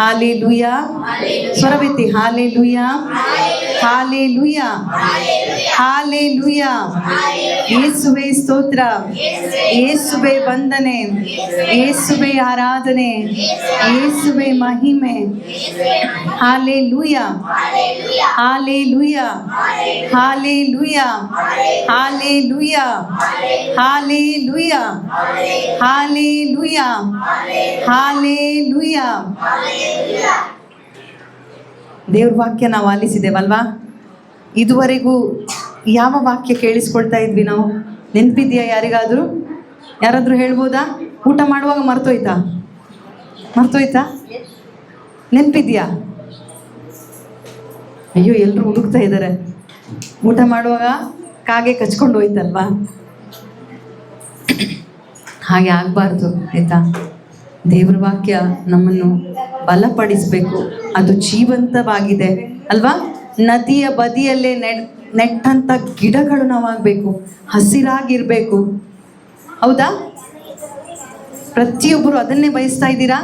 Hallelujah. ಸ್ವರವೆತ್ತಿ hallelujah, hallelujah, hallelujah. ಯೇಸುವೇ ಸ್ತೋತ್ರ, ಯೇಸುವೇ ವಂದನೆ, ಯೇಸುವೇ ಆರಾಧನೆ, ಯೇಸುವೇ ಮಹಿಮೆ. Hallelujah, hallelujah, hallelujah, hallelujah, hallelujah, hallelujah, hallelujah. ದೇವ್ರ ವಾಕ್ಯ ನಾವು ಆಲಿಸಿದ್ದೇವಲ್ವಾ? ಇದುವರೆಗೂ ಯಾವ ವಾಕ್ಯ ಕೇಳಿಸ್ಕೊಳ್ತಾ ಇದ್ವಿ ನಾವು? ನೆನಪಿದೆಯಾ ಯಾರಿಗಾದರೂ? ಯಾರಾದರೂ ಹೇಳ್ಬೋದಾ? ಊಟ ಮಾಡುವಾಗ ಮರ್ತೋಯ್ತಾ? ನೆನಪಿದೆಯಾ? ಅಯ್ಯೋ, ಎಲ್ಲರೂ ಹುಡುಕ್ತಾ ಇದ್ದಾರೆ. ಊಟ ಮಾಡುವಾಗ ಕಾಗೆ ಕಚ್ಕೊಂಡು ಹೋಯ್ತಲ್ವಾ? ಹಾಗೆ ಆಗಬಾರ್ದು, ಆಯ್ತಾ? ದೇವ್ರ ವಾಕ್ಯ ನಮ್ಮನ್ನು ಬಲಪಡಿಸಬೇಕು. ಅದು ಜೀವಂತವಾಗಿದೆ ಅಲ್ವಾ? ನದಿಯ ಬದಿಯಲ್ಲೇ ನೆಟ್ಟಂಥ ಗಿಡಗಳು ನಾವಾಗಬೇಕು, ಹಸಿರಾಗಿರ್ಬೇಕು. ಹೌದಾ? ಪ್ರತಿಯೊಬ್ಬರು ಅದನ್ನೇ ಬಯಸ್ತಾ ಇದ್ದೀರಾ?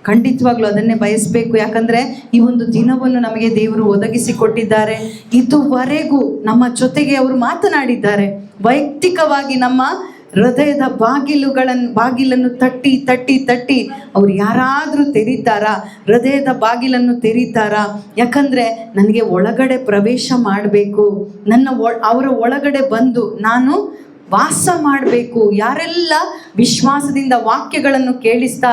ಖಂಡಿತವಾಗ್ಲೂ ಅದನ್ನೇ ಬಯಸಬೇಕು. ಯಾಕಂದರೆ ಈ ಒಂದು ದಿನವನ್ನು ನಮಗೆ ದೇವರು ಒದಗಿಸಿ ಕೊಟ್ಟಿದ್ದಾರೆ. ಇದುವರೆಗೂ ನಮ್ಮ ಜೊತೆಗೆ ಅವರು ಮಾತನಾಡಿದ್ದಾರೆ. ವೈಯಕ್ತಿಕವಾಗಿ ನಮ್ಮ ಹೃದಯದ ಬಾಗಿಲನ್ನು ತಟ್ಟಿ ತಟ್ಟಿ ತಟ್ಟಿ ಅವ್ರು ಯಾರಾದರೂ ತೆರೀತಾರಾ? ಹೃದಯದ ಬಾಗಿಲನ್ನು ತೆರೀತಾರಾ? ಯಾಕಂದರೆ ನನಗೆ ಒಳಗಡೆ ಪ್ರವೇಶ ಮಾಡಬೇಕು, ಅವರ ಒಳಗಡೆ ಬಂದು ನಾನು ವಾಸ ಮಾಡಬೇಕು. ಯಾರೆಲ್ಲ ವಿಶ್ವಾಸದಿಂದ ವಾಕ್ಯಗಳನ್ನು ಕೇಳಿಸ್ತಾ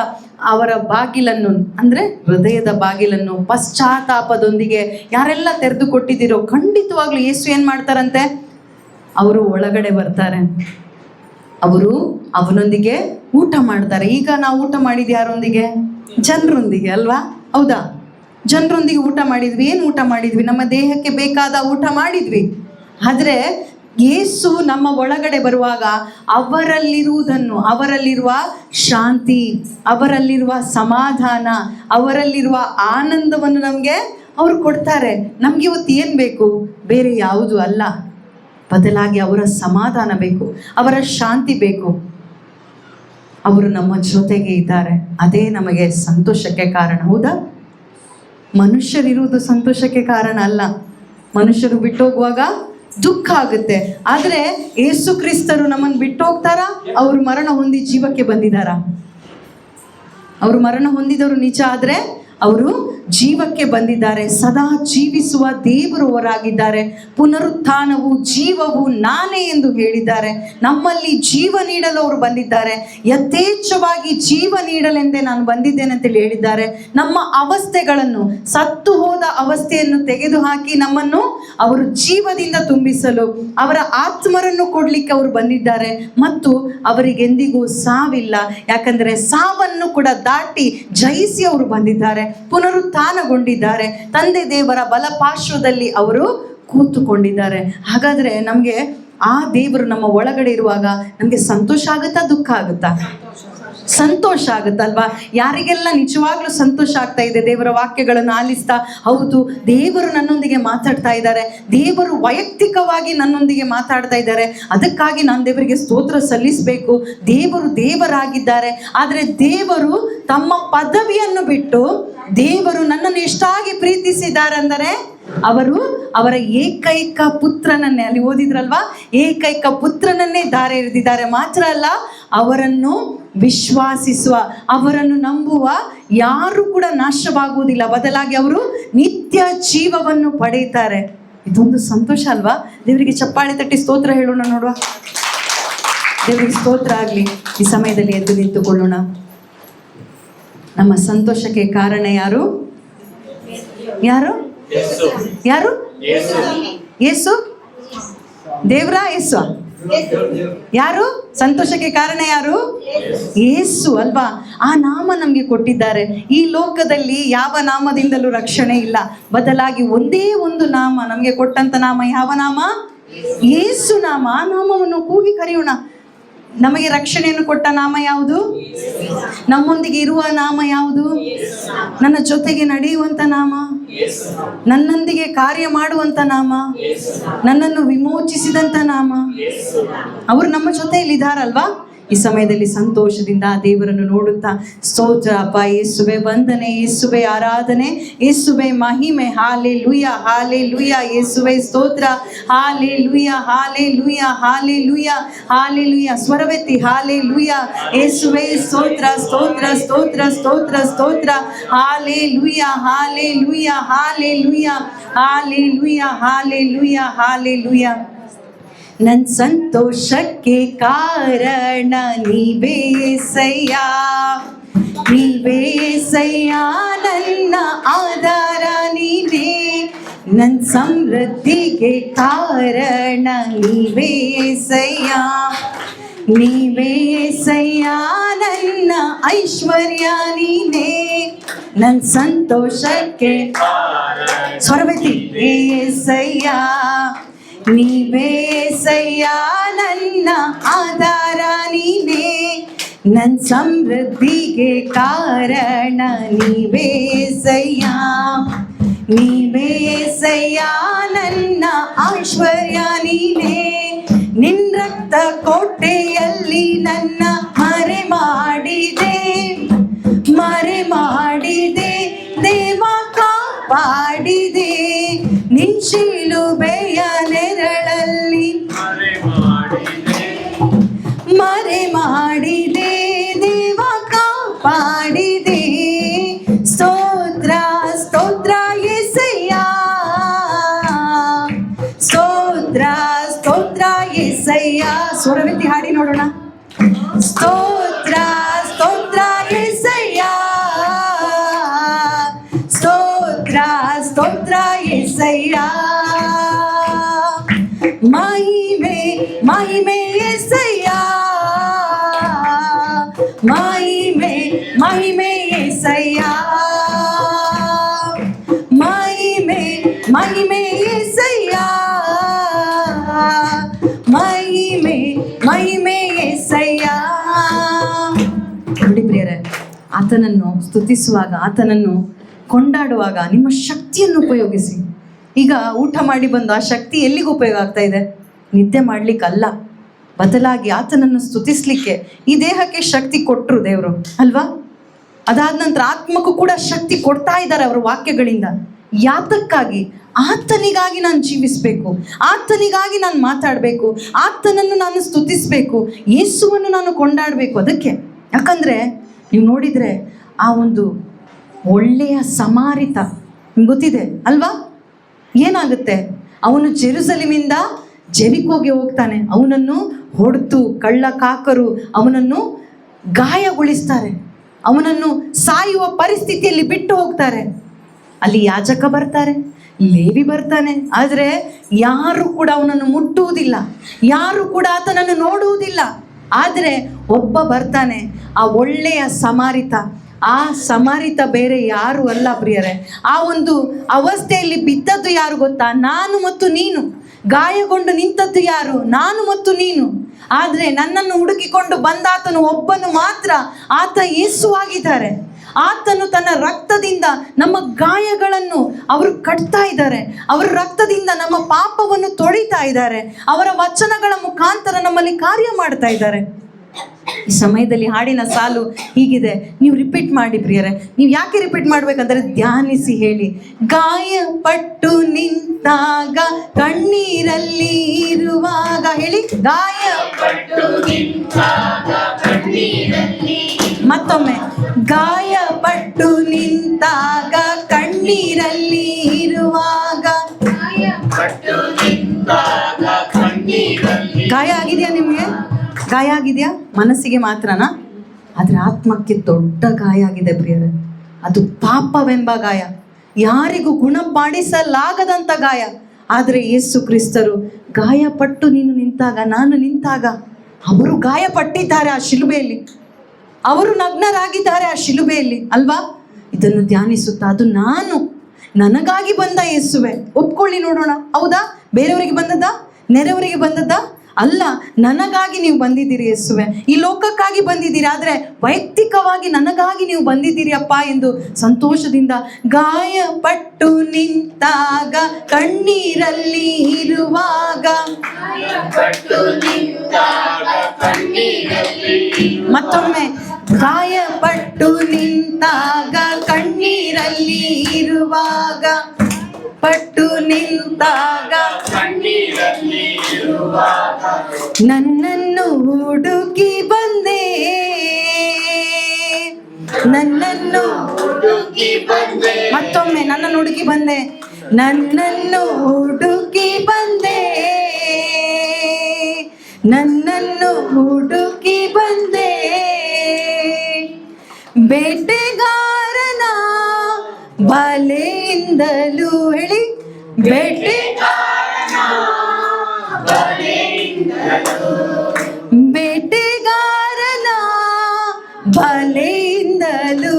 ಅವರ ಬಾಗಿಲನ್ನು, ಅಂದರೆ ಹೃದಯದ ಬಾಗಿಲನ್ನು ಪಶ್ಚಾತ್ತಾಪದೊಂದಿಗೆ ಯಾರೆಲ್ಲ ತೆರೆದು ಕೊಟ್ಟಿದ್ದೀರೋ, ಖಂಡಿತವಾಗ್ಲೂ ಯೇಸು ಏನು ಮಾಡ್ತಾರಂತೆ? ಅವರು ಒಳಗಡೆ ಬರ್ತಾರೆ, ಅವರು ಅವನೊಂದಿಗೆ ಊಟ ಮಾಡ್ತಾರೆ. ಈಗ ನಾವು ಊಟ ಮಾಡಿದ್ವಿ ಯಾರೊಂದಿಗೆ? ಜನರೊಂದಿಗೆ ಅಲ್ವಾ? ಹೌದಾ? ಜನರೊಂದಿಗೆ ಊಟ ಮಾಡಿದ್ವಿ. ಏನು ಊಟ ಮಾಡಿದ್ವಿ? ನಮ್ಮ ದೇಹಕ್ಕೆ ಬೇಕಾದ ಊಟ ಮಾಡಿದ್ವಿ. ಆದರೆ ಯೇಸು ನಮ್ಮ ಒಳಗಡೆ ಬರುವಾಗ ಅವರಲ್ಲಿರುವುದನ್ನು, ಅವರಲ್ಲಿರುವ ಶಾಂತಿ, ಅವರಲ್ಲಿರುವ ಸಮಾಧಾನ, ಅವರಲ್ಲಿರುವ ಆನಂದವನ್ನು ನಮಗೆ ಅವರು ಕೊಡ್ತಾರೆ. ನಮ್ಗೆ ಇವತ್ತು ಏನು ಬೇಕು? ಬೇರೆ ಯಾವುದು ಅಲ್ಲ, ಬದಲಾಗಿ ಅವರ ಸಮಾಧಾನ ಬೇಕು, ಅವರ ಶಾಂತಿ ಬೇಕು. ಅವರು ನಮ್ಮ ಜೊತೆಗೆ ಇದ್ದಾರೆ. ಅದೇ ನಮಗೆ ಸಂತೋಷಕ್ಕೆ ಕಾರಣ. ಹೌದಾ? ಮನುಷ್ಯರಿರುವುದು ಸಂತೋಷಕ್ಕೆ ಕಾರಣ ಅಲ್ಲ. ಮನುಷ್ಯರು ಬಿಟ್ಟೋಗುವಾಗ ದುಃಖ ಆಗುತ್ತೆ. ಆದರೆ ಯೇಸು ಕ್ರಿಸ್ತರು ನಮ್ಮನ್ನು ಬಿಟ್ಟು ಹೋಗ್ತಾರಾ? ಅವರು ಮರಣ ಹೊಂದಿ ಜೀವಕ್ಕೆ ಬಂದಿದ್ದಾರಾ? ಅವರು ಮರಣ ಹೊಂದಿದವರು ನಿಜ, ಆದರೆ ಅವರು ಜೀವಕ್ಕೆ ಬಂದಿದ್ದಾರೆ. ಸದಾ ಜೀವಿಸುವ ದೇವರವರಾಗಿದ್ದಾರೆ. ಪುನರುತ್ಥಾನವು ಜೀವವು ನಾನೇ ಎಂದು ಹೇಳಿದ್ದಾರೆ. ನಮ್ಮಲ್ಲಿ ಜೀವ ನೀಡಲು ಅವರು ಬಂದಿದ್ದಾರೆ. ಯಥೇಚ್ಛವಾಗಿ ಜೀವ ನೀಡಲೆಂದೇ ನಾನು ಬಂದಿದ್ದೇನೆ ಅಂತೇಳಿ ಹೇಳಿದ್ದಾರೆ. ನಮ್ಮ ಅವಸ್ಥೆಗಳನ್ನು, ಸತ್ತು ಹೋದ ಅವಸ್ಥೆಯನ್ನು ತೆಗೆದುಹಾಕಿ ನಮ್ಮನ್ನು ಅವರು ಜೀವದಿಂದ ತುಂಬಿಸಲು, ಅವರ ಆತ್ಮರನ್ನು ಕೊಡಲಿಕ್ಕೆ ಅವರು ಬಂದಿದ್ದಾರೆ. ಮತ್ತು ಅವರಿಗೆಂದಿಗೂ ಸಾವಿಲ್ಲ. ಯಾಕಂದರೆ ಸಾವನ್ನು ಕೂಡ ದಾಟಿ ಜಯಿಸಿ ಅವರು ಬಂದಿದ್ದಾರೆ, ಪುನರುತ್ಥಾನಗೊಂಡಿದ್ದಾರೆ. ತಂದೆ ದೇವರ ಬಲಪಾರ್ಶ್ವದಲ್ಲಿ ಅವರು ಕೂತುಕೊಂಡಿದ್ದಾರೆ. ಹಾಗಾದರೆ ನಮಗೆ ಆ ದೇವರು ನಮ್ಮ ಒಳಗಡೆ ಇರುವಾಗ ನಮಗೆ ಸಂತೋಷ ಆಗುತ್ತಾ, ದುಃಖ ಆಗುತ್ತಾ? ಸಂತೋಷ ಆಗುತ್ತಲ್ವಾ? ಯಾರಿಗೆಲ್ಲ ನಿಜವಾಗ್ಲೂ ಸಂತೋಷ ಆಗ್ತಾ ಇದೆ ದೇವರ ವಾಕ್ಯಗಳನ್ನು ಆಲಿಸ್ತಾ? ಹೌದು, ದೇವರು ನನ್ನೊಂದಿಗೆ ಮಾತಾಡ್ತಾ ಇದ್ದಾರೆ, ದೇವರು ವೈಯಕ್ತಿಕವಾಗಿ ನನ್ನೊಂದಿಗೆ ಮಾತಾಡ್ತಾ ಇದ್ದಾರೆ, ಅದಕ್ಕಾಗಿ ನಾನು ದೇವರಿಗೆ ಸ್ತೋತ್ರ ಸಲ್ಲಿಸಬೇಕು. ದೇವರು ದೇವರಾಗಿದ್ದಾರೆ. ಆದರೆ ದೇವರು ತಮ್ಮ ಪದವಿಯನ್ನು ಬಿಟ್ಟು, ದೇವರು ನನ್ನನ್ನು ಎಷ್ಟಾಗಿ ಪ್ರೀತಿಸಿದ್ದಾರೆ ಅಂದರೆ ಅವರು ಅವರ ಏಕೈಕ ಪುತ್ರನನ್ನೇ, ಅಲ್ಲಿ ಓದಿದ್ರಲ್ವಾ, ಏಕೈಕ ಪುತ್ರನನ್ನೇ ದಾರೆ ಎರೆದಿದ್ದಾರೆ. ಮಾತ್ರ ಅಲ್ಲ, ಅವರನ್ನು ವಿಶ್ವಾಸಿಸುವ, ಅವರನ್ನು ನಂಬುವ ಯಾರು ಕೂಡ ನಾಶವಾಗುವುದಿಲ್ಲ, ಬದಲಾಗಿ ಅವರು ನಿತ್ಯ ಜೀವವನ್ನು ಪಡೆಯುತ್ತಾರೆ. ಇದೊಂದು ಸಂತೋಷ ಅಲ್ವಾ? ದೇವರಿಗೆ ಚಪ್ಪಾಳೆ ತಟ್ಟಿ ಸ್ತೋತ್ರ ಹೇಳೋಣ. ನೋಡುವ, ದೇವರಿಗೆ ಸ್ತೋತ್ರ ಆಗಲಿ. ಈ ಸಮಯದಲ್ಲಿ ಎದ್ದು ನಿಂತುಕೊಳ್ಳೋಣ. ನಮ್ಮ ಸಂತೋಷಕ್ಕೆ ಕಾರಣ ಯಾರು? ಯಾರು? ಯಾರು? ಯೇಸು ದೇವ್ರ? ಯೇಸು ಯಾರು? ಸಂತೋಷಕ್ಕೆ ಕಾರಣ ಯಾರು? ಯೇಸು ಅಲ್ವಾ? ಆ ನಾಮ ನಮಗೆ ಕೊಟ್ಟಿದ್ದಾರೆ. ಈ ಲೋಕದಲ್ಲಿ ಯಾವ ನಾಮದಿಂದಲೂ ರಕ್ಷಣೆ ಇಲ್ಲ, ಬದಲಾಗಿ ಒಂದೇ ಒಂದು ನಾಮ ನಮಗೆ ಕೊಟ್ಟಂತ ನಾಮ. ಯಾವ ನಾಮ? ಯೇಸು ನಾಮ. ಆ ನಾಮವನ್ನು ಕೂಗಿ ಕರೆಯೋಣ. ನಮಗೆ ರಕ್ಷಣೆಯನ್ನು ಕೊಟ್ಟ ನಾಮ ಯಾವುದು? ನಮ್ಮೊಂದಿಗೆ ಇರುವ ನಾಮ ಯಾವುದು? ನನ್ನ ಜೊತೆಗೆ ನಡೆಯುವಂತ ನಾಮ, ನನ್ನೊಂದಿಗೆ ಕಾರ್ಯ ಮಾಡುವಂತ ನಾಮ, ನನ್ನನ್ನು ವಿಮೋಚಿಸಿದಂತ ನಾಮ. ಅವರು ನಮ್ಮ ಜೊತೆಯಲ್ಲಿ ಇದ್ದಾರಲ್ವಾ? ಈ ಸಮಯದಲ್ಲಿ ಸಂತೋಷದಿಂದ ದೇವರನ್ನು ನೋಡುತ್ತಾ ಸ್ತೋತ್ರ ಅಪ್ಪ ಯೇಸುವೆ, ವಂದನೆ ಯೇಸುವೆ, ಆರಾಧನೆ ಯೇಸುವೆ, ಮಹಿಮೆ. ಹಾಲೆಲೂಯ, ಹಾಲೆಲೂಯ ಯೇಸುವೆ, ಸ್ತೋತ್ರ. Hallelujah, hallelujah, hallelujah, hallelujah. ಸ್ವರವೆತ್ತಿ ಹಾಲೆಲೂಯ ಯೇಸುವೆ, ಸ್ತೋತ್ರ, ಸ್ತೋತ್ರ, ಸ್ತೋತ್ರ, ಸ್ತೋತ್ರ, ಸ್ತೋತ್ರ. Hallelujah, hallelujah, hallelujah, hallelujah, hallelujah, hallelujah. ನನ್ನ ಸಂತೋಷಕ್ಕೆ ಕಾರಣ ನೀವೇ యేసయ్య, ನೀವೇ యేసయ్య, ನನ್ನ ಆಧಾರ ನೀವೇ. ನನ್ನ ಸಮೃದ್ಧಿಗೆ ಕಾರಣ ನೀವೇ యేసయ్య, ನೀವೇ యేసయ్య, ನನ್ನ ಐಶ್ವರ್ಯ ನೀನೇ. ನನ್ನ ಸಂತೋಷಕ್ಕೆ ಸ್ವರವೆತ್ತಿ యేసయ్య, ನೀವೇ యేసయ్య, ನನ್ನ ಆಧಾರ ನೀನೇ. ನನ್ನ ಸಮೃದ್ಧಿಗೆ ಕಾರಣ ನೀವೇ యేసయ్య, ನೀವೇ యేసయ్య, ನನ್ನ ಐಶ್ವರ್ಯ ನೀನೇ. ನಿನ್ನ ರಕ್ತ ಕೋಟೆಯಲ್ಲಿ ನನ್ನ ಮರೆ ಮಾಡಿದೆ, ಮರೆ ಮಾಡಿದೆ ದೇವ, ಕಾಪಾಡಿದೆ. ನಿನ್ ಶಿಲುಬೆಯ ನೆರಳಲ್ಲಿ ಮರೆ ಮಾಡಿದೆ ದೇವ, ಕಾಪಾಡಿದೆ. ಸ್ತೋತ್ರ, ಸ್ತೋತ್ರ యేసయ్య, ಸ್ತೋತ್ರ, ಸ್ತೋತ್ರ యేసయ్య. ಸ್ವರವೆತ್ತಿ ಹಾಡಿ ನೋಡೋಣ. ಸ್ತೋತ್ರ, ಸ್ತೋತ್ರ యేసయ్య, ಸ್ತೋತ್ರ, ಸ್ತೋತ್ರ యేసయ్య. ಮಹಿಮೆ, ಮಹಿಮೆ యేసయ్య, ಮಹಿಮೆ, ಮಹಿಮೆ యేసయ్య, ಮಹಿಮೆ, ಮಹಿಮೆ యేసయ్య, ಮಹಿಮೆ, ಮಹಿಮೆ యేసయ్య. ನೋಡಿ ಪ್ರಿಯರೇ, ಆತನನ್ನು ಸ್ತುತಿಸುವಾಗ, ಆತನನ್ನು ಕೊಂಡಾಡುವಾಗ ನಿಮ್ಮ ಶಕ್ತಿಯನ್ನು ಉಪಯೋಗಿಸಿ. ಈಗ ಊಟ ಮಾಡಿ ಬಂದು ಆ ಶಕ್ತಿ ಎಲ್ಲಿಗೆ ಉಪಯೋಗ ಆಗ್ತಾ ಇದೆ? ನಿದ್ದೆ ಮಾಡ್ಲಿಕ್ಕಲ್ಲ, ಬದಲಾಗಿ ಆತನನ್ನು ಸ್ತುತಿಸ್ಲಿಕ್ಕೆ ಈ ದೇಹಕ್ಕೆ ಶಕ್ತಿ ಕೊಟ್ಟರು ದೇವರು ಅಲ್ವಾ? ಅದಾದ ನಂತರ ಆತ್ಮಕ್ಕೂ ಕೂಡ ಶಕ್ತಿ ಕೊಡ್ತಾ ಇದ್ದಾರೆ ಅವರ ವಾಕ್ಯಗಳಿಂದ. ಯಾತಕ್ಕಾಗಿ? ಆತನಿಗಾಗಿ ನಾನು ಜೀವಿಸಬೇಕು, ಆತನಿಗಾಗಿ ನಾನು ಮಾತಾಡಬೇಕು, ಆತನನ್ನು ನಾನು ಸ್ತುತಿಸಬೇಕು, ಯೇಸುವನ್ನು ನಾನು ಕೊಂಡಾಡಬೇಕು. ಅದಕ್ಕೆ ಯಾಕಂದರೆ ನೀವು ನೋಡಿದರೆ ಆ ಒಂದು ಒಳ್ಳೆಯ ಸಮಾರಿತ ನಿಮ್ಗೆ ಗೊತ್ತಿದೆ ಅಲ್ವಾ? ಏನಾಗುತ್ತೆ? ಅವನು ಜೆರುಸಲೇಮಿಂದ ಜೆರಿಕೋಗೆ ಹೋಗ್ತಾನೆ. ಅವನನ್ನು ಹೊಡೆದು ಕಳ್ಳ ಕಾಕರು ಅವನನ್ನು ಗಾಯಗೊಳಿಸ್ತಾರೆ, ಅವನನ್ನು ಸಾಯುವ ಪರಿಸ್ಥಿತಿಯಲ್ಲಿ ಬಿಟ್ಟು ಹೋಗ್ತಾರೆ. ಅಲ್ಲಿ ಯಾಜಕ ಬರ್ತಾರೆ, ಲೇವಿ ಬರ್ತಾನೆ, ಆದರೆ ಯಾರು ಕೂಡ ಅವನನ್ನು ಮುಟ್ಟುವುದಿಲ್ಲ, ಯಾರು ಕೂಡ ಆತನನ್ನು ನೋಡುವುದಿಲ್ಲ. ಆದರೆ ಒಬ್ಬ ಬರ್ತಾನೆ, ಆ ಒಳ್ಳೆಯ ಸಮಾರಿತ. ಆ ಸಮಾರಿತ ಬೇರೆ ಯಾರು ಅಲ್ಲ ಪ್ರಿಯರೇ. ಆ ಒಂದು ಅವಸ್ಥೆಯಲ್ಲಿ ಬಿದ್ದದ್ದು ಯಾರು ಗೊತ್ತಾ? ನಾನು ಮತ್ತು ನೀನು. ಗಾಯಗೊಂಡು ನಿಂತದ್ದು ಯಾರು? ನಾನು ಮತ್ತು ನೀನು. ಆದರೆ ನನ್ನನ್ನು ಹುಡುಕಿಕೊಂಡು ಬಂದಾತನು ಒಬ್ಬನು ಮಾತ್ರ, ಆತ ಯೇಸು ಆಗಿದ್ದಾರೆ. ಆತನು ತನ್ನ ರಕ್ತದಿಂದ ನಮ್ಮ ಗಾಯಗಳನ್ನು ಅವರು ಕಟ್ತಾ ಇದ್ದಾರೆ, ಅವರ ರಕ್ತದಿಂದ ನಮ್ಮ ಪಾಪವನ್ನು ತೊಳಿತಾ ಇದ್ದಾರೆ, ಅವರ ವಚನಗಳ ಮುಖಾಂತರ ನಮ್ಮಲ್ಲಿ ಕಾರ್ಯ ಮಾಡ್ತಾ ಇದ್ದಾರೆ. ಈ ಸಮಯದಲ್ಲಿ ಹಾಡಿನ ಸಾಲು ಹೀಗಿದೆ, ನೀವು ರಿಪೀಟ್ ಮಾಡಿ ಪ್ರಿಯರೇ. ನೀವು ಯಾಕೆ ರಿಪೀಟ್ ಮಾಡ್ಬೇಕಂದ್ರೆ ಧ್ಯಾನಿಸಿ ಹೇಳಿ. ಗಾಯಪಟ್ಟು ನಿಂತಾಗ ಕಣ್ಣೀರಲ್ಲಿ ಇರುವಾಗ, ಹೇಳಿ. ಗಾಯಪಟ್ಟು ನಿಂತಾಗ ಕಣ್ಣೀರಲ್ಲಿ, ಮತ್ತೊಮ್ಮೆ. ಗಾಯಪಟ್ಟು ನಿಂತಾಗ ಕಣ್ಣೀರಲ್ಲಿ ಇರುವಾಗ. ಗಾಯ ಆಗಿದೆಯಾ ನಿಮಗೆ? ಗಾಯ ಆಗಿದೆಯಾ? ಮನಸ್ಸಿಗೆ ಮಾತ್ರನಾ? ಆದರೆ ಆತ್ಮಕ್ಕೆ ದೊಡ್ಡ ಗಾಯ ಆಗಿದೆ ಪ್ರಿಯರೇ. ಅದು ಪಾಪವೆಂಬ ಗಾಯ, ಯಾರಿಗೂ ಗುಣಪಡಿಸಲಾಗದಂಥ ಗಾಯ. ಆದರೆ ಯೇಸು ಕ್ರಿಸ್ತರು ಗಾಯಪಟ್ಟು ನೀನು ನಿಂತಾಗ, ನಾನು ನಿಂತಾಗ, ಅವರು ಗಾಯಪಟ್ಟಿದ್ದಾರೆ ಆ ಶಿಲುಬೆಯಲ್ಲಿ, ಅವರು ನಗ್ನರಾಗಿದ್ದಾರೆ ಆ ಶಿಲುಬೆಯಲ್ಲಿ ಅಲ್ವಾ? ಇದನ್ನು ಧ್ಯಾನಿಸುತ್ತಾ, ಅದು ನಾನು, ನನಗಾಗಿ ಬಂದ ಯೇಸುವೆ, ಒಪ್ಕೊಳ್ಳಿ ನೋಡೋಣ. ಹೌದಾ? ಬೇರೆಯವರಿಗೆ ಬಂದದ್ದಾ? ನೆರೆಯವರಿಗೆ ಬಂದದ್ದಾ? ಅಲ್ಲ, ನನಗಾಗಿ ನೀವು ಬಂದಿದ್ದೀರಿ ಯೇಸುವೆ, ಈ ಲೋಕಕ್ಕಾಗಿ ಬಂದಿದ್ದೀರಿ, ಆದರೆ ವೈಯಕ್ತಿಕವಾಗಿ ನನಗಾಗಿ ನೀವು ಬಂದಿದ್ದೀರಿ ಅಪ್ಪ ಎಂದು ಸಂತೋಷದಿಂದ, ಗಾಯಪಟ್ಟು ನಿಂತಾಗ ಕಣ್ಣೀರಲ್ಲಿ ಇರುವಾಗ, ಮತ್ತೊಮ್ಮೆ ಗಾಯಪಟ್ಟು ನಿಂತಾಗ ಕಣ್ಣೀರಲ್ಲಿ ಇರುವಾಗ, ಪಟ್ಟು ನಿಂತಾಗ ನನ್ನನ್ನು ಹುಡುಕಿ ಬಂದೆ, ನನ್ನನ್ನು ಮತ್ತೊಮ್ಮೆ ನನ್ನನ್ನು ಹುಡುಕಿ ಬಂದೆ, ನನ್ನನ್ನು ಹುಡುಕಿ ಬಂದೆ, ನನ್ನನ್ನು ಹುಡುಕಿ ಬಂದೆ, ಬೇಟೆಗಾರನ ಬಲೆಯಿಂದಲೂ, ಹೇಳಿ, ಬೇಟೆಗಾರನ ಬಲೆಯಿಂದಲೂ,